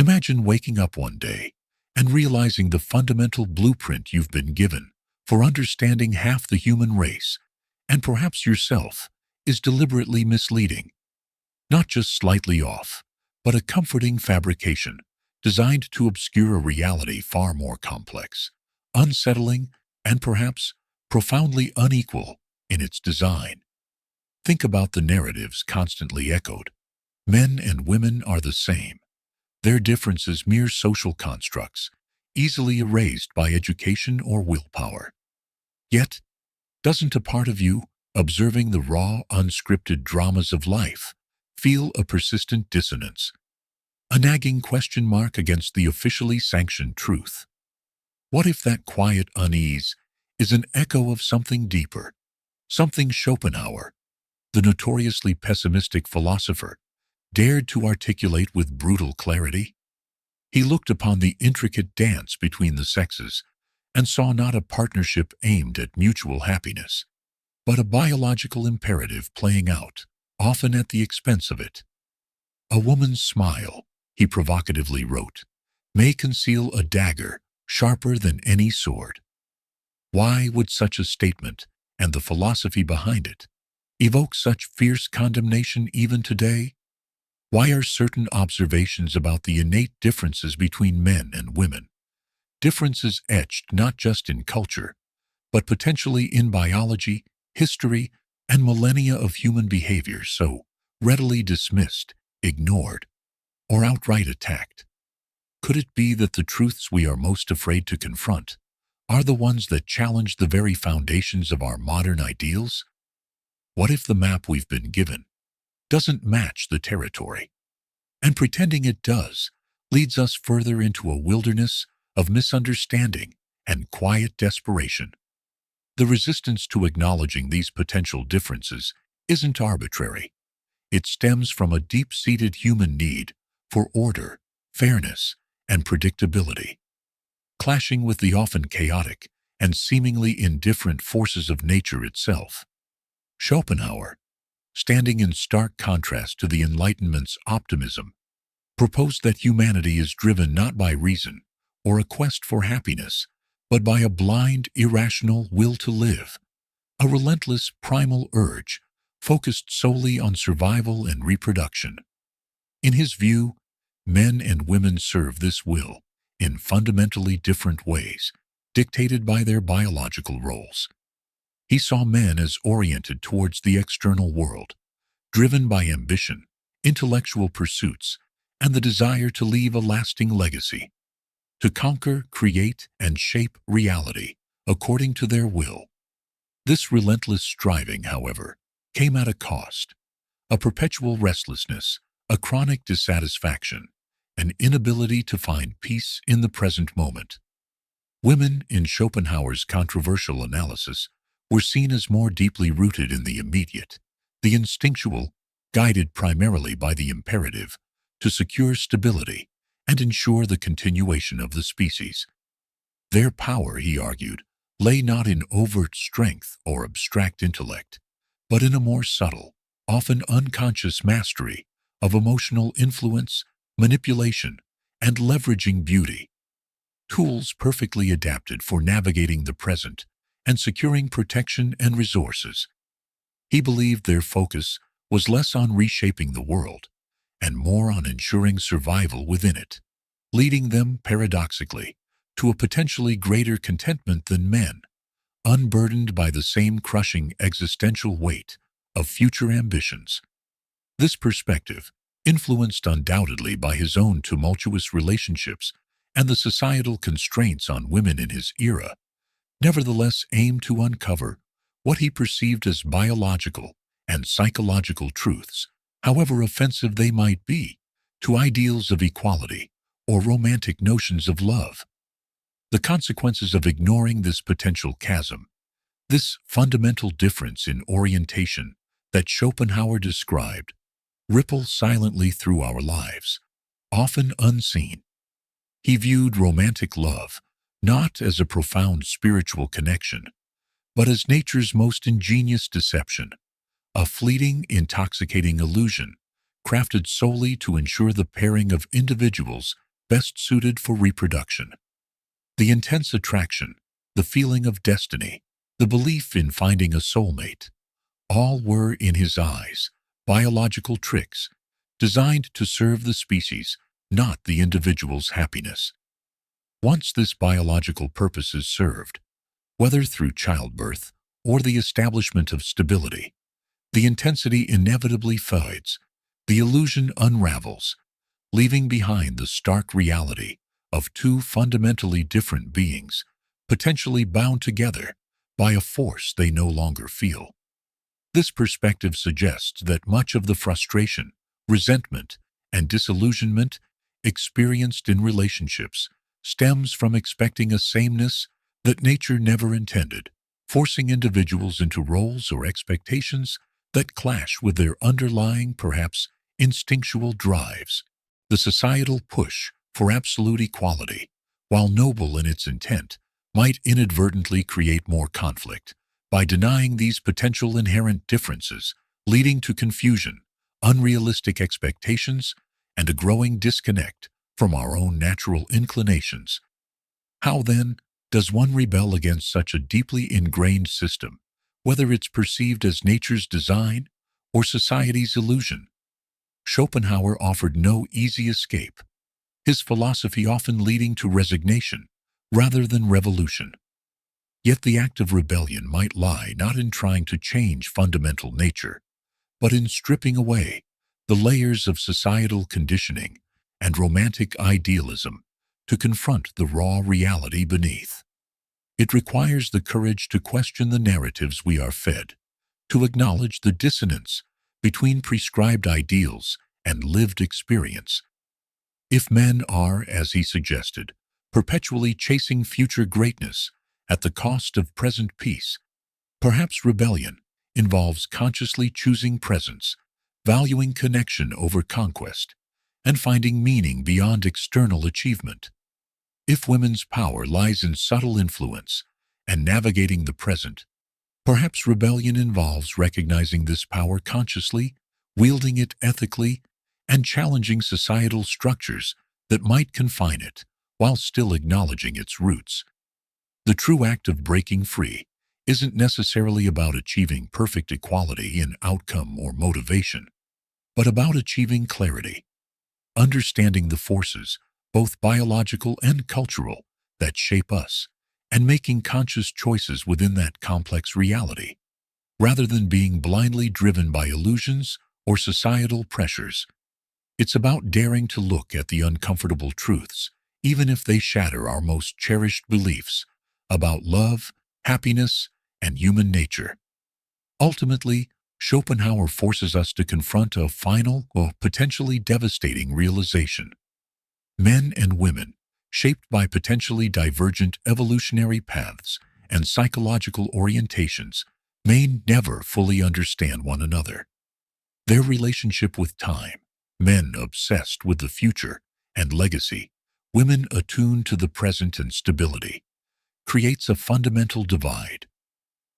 Imagine waking up one day and realizing the fundamental blueprint you've been given for understanding half the human race, and perhaps yourself, is deliberately misleading. Not just slightly off, but a comforting fabrication designed to obscure a reality far more complex, unsettling, and perhaps profoundly unequal in its design. Think about the narratives constantly echoed. Men and women are the same. Their differences mere social constructs, easily erased by education or willpower. Yet, doesn't a part of you, observing the raw, unscripted dramas of life, feel a persistent dissonance, a nagging question mark against the officially sanctioned truth? What if that quiet unease is an echo of something deeper, something Schopenhauer, the notoriously pessimistic philosopher, dared to articulate with brutal clarity? He looked upon the intricate dance between the sexes and saw not a partnership aimed at mutual happiness, but a biological imperative playing out, often at the expense of it. A woman's smile, he provocatively wrote, may conceal a dagger sharper than any sword. Why would such a statement, and the philosophy behind it, evoke such fierce condemnation even today? Why are certain observations about the innate differences between men and women, differences etched not just in culture, but potentially in biology, history, and millennia of human behavior, so readily dismissed, ignored, or outright attacked? Could it be that the truths we are most afraid to confront are the ones that challenge the very foundations of our modern ideals? What if the map we've been given doesn't match the territory, and pretending it does leads us further into a wilderness of misunderstanding and quiet desperation? The resistance to acknowledging these potential differences isn't arbitrary. It stems from a deep-seated human need for order, fairness, and predictability, clashing with the often chaotic and seemingly indifferent forces of nature itself. Schopenhauer, standing in stark contrast to the Enlightenment's optimism, proposed that humanity is driven not by reason or a quest for happiness, but by a blind, irrational will to live, a relentless primal urge focused solely on survival and reproduction. In his view, men and women serve this will in fundamentally different ways, dictated by their biological roles. He saw men as oriented towards the external world, driven by ambition, intellectual pursuits, and the desire to leave a lasting legacy, to conquer, create, and shape reality according to their will. This relentless striving, however, came at a cost, a perpetual restlessness, a chronic dissatisfaction, an inability to find peace in the present moment. Women, in Schopenhauer's controversial analysis, were seen as more deeply rooted in the immediate, the instinctual, guided primarily by the imperative to secure stability and ensure the continuation of the species. Their power, he argued, lay not in overt strength or abstract intellect, but in a more subtle, often unconscious mastery of emotional influence, manipulation, and leveraging beauty, tools perfectly adapted for navigating the present and securing protection and resources. He believed their focus was less on reshaping the world and more on ensuring survival within it, leading them, paradoxically, to a potentially greater contentment than men, unburdened by the same crushing existential weight of future ambitions. This perspective, influenced undoubtedly by his own tumultuous relationships and the societal constraints on women in his era, nevertheless aimed to uncover what he perceived as biological and psychological truths, however offensive they might be, to ideals of equality or romantic notions of love. The consequences of ignoring this potential chasm, this fundamental difference in orientation that Schopenhauer described, ripple silently through our lives, often unseen. He viewed romantic love not as a profound spiritual connection, but as nature's most ingenious deception, a fleeting, intoxicating illusion crafted solely to ensure the pairing of individuals best suited for reproduction. The intense attraction, the feeling of destiny, the belief in finding a soulmate, all were, in his eyes, biological tricks designed to serve the species, not the individual's happiness. Once this biological purpose is served, whether through childbirth or the establishment of stability, the intensity inevitably fades, the illusion unravels, leaving behind the stark reality of two fundamentally different beings, potentially bound together by a force they no longer feel. This perspective suggests that much of the frustration, resentment, and disillusionment experienced in relationships stems from expecting a sameness that nature never intended, forcing individuals into roles or expectations that clash with their underlying, perhaps instinctual drives. The societal push for absolute equality, while noble in its intent, might inadvertently create more conflict by denying these potential inherent differences, leading to confusion, unrealistic expectations, and a growing disconnect from our own natural inclinations. How, then, does one rebel against such a deeply ingrained system, whether it's perceived as nature's design or society's illusion? Schopenhauer offered no easy escape, his philosophy often leading to resignation rather than revolution. Yet the act of rebellion might lie not in trying to change fundamental nature, but in stripping away the layers of societal conditioning and romantic idealism to confront the raw reality beneath. It requires the courage to question the narratives we are fed, to acknowledge the dissonance between prescribed ideals and lived experience. If men are, as he suggested, perpetually chasing future greatness at the cost of present peace, perhaps rebellion involves consciously choosing presence, valuing connection over conquest, and finding meaning beyond external achievement. If women's power lies in subtle influence and navigating the present, perhaps rebellion involves recognizing this power consciously, wielding it ethically, and challenging societal structures that might confine it while still acknowledging its roots. The true act of breaking free isn't necessarily about achieving perfect equality in outcome or motivation, but about achieving clarity, understanding the forces, both biological and cultural, that shape us, and making conscious choices within that complex reality, rather than being blindly driven by illusions or societal pressures. It's about daring to look at the uncomfortable truths, even if they shatter our most cherished beliefs about love, happiness, and human nature. Ultimately, Schopenhauer forces us to confront a final, potentially devastating realization. Men and women, shaped by potentially divergent evolutionary paths and psychological orientations, may never fully understand one another. Their relationship with time, men obsessed with the future and legacy, women attuned to the present and stability, creates a fundamental divide.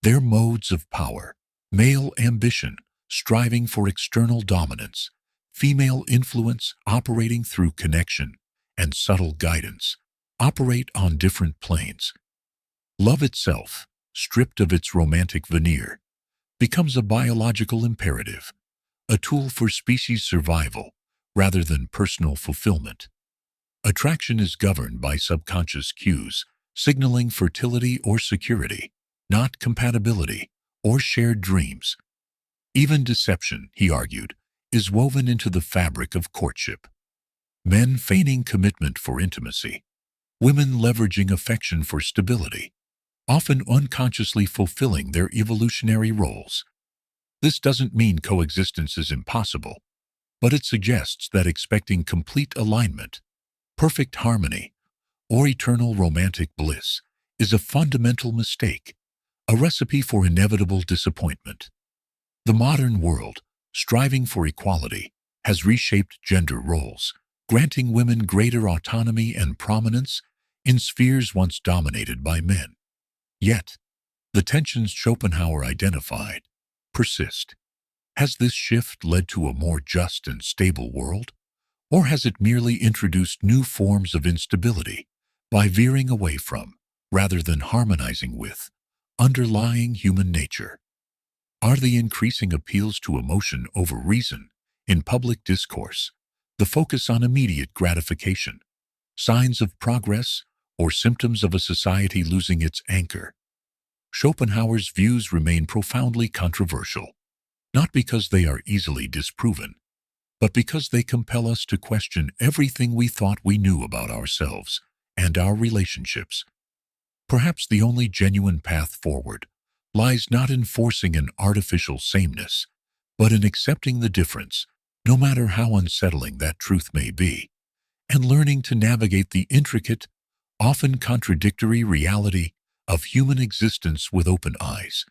Their modes of power, male ambition, striving for external dominance, female influence operating through connection, and subtle guidance, operate on different planes. Love itself, stripped of its romantic veneer, becomes a biological imperative, a tool for species survival rather than personal fulfillment. Attraction is governed by subconscious cues, signaling fertility or security, not compatibility or shared dreams. Even deception, he argued, is woven into the fabric of courtship. Men feigning commitment for intimacy, women leveraging affection for stability, often unconsciously fulfilling their evolutionary roles. This doesn't mean coexistence is impossible, but it suggests that expecting complete alignment, perfect harmony, or eternal romantic bliss is a fundamental mistake, a recipe for inevitable disappointment. The modern world, striving for equality, has reshaped gender roles, granting women greater autonomy and prominence in spheres once dominated by men. Yet, the tensions Schopenhauer identified persist. Has this shift led to a more just and stable world, Or has it merely introduced new forms of instability by veering away from, rather than harmonizing with, underlying human nature? Are the increasing appeals to emotion over reason in public discourse, the focus on immediate gratification, signs of progress or symptoms of a society losing its anchor? Schopenhauer's views remain profoundly controversial, not because they are easily disproven, but because they compel us to question everything we thought we knew about ourselves and our relationships. Perhaps the only genuine path forward lies not in forcing an artificial sameness, but in accepting the difference, no matter how unsettling that truth may be, and learning to navigate the intricate, often contradictory reality of human existence with open eyes.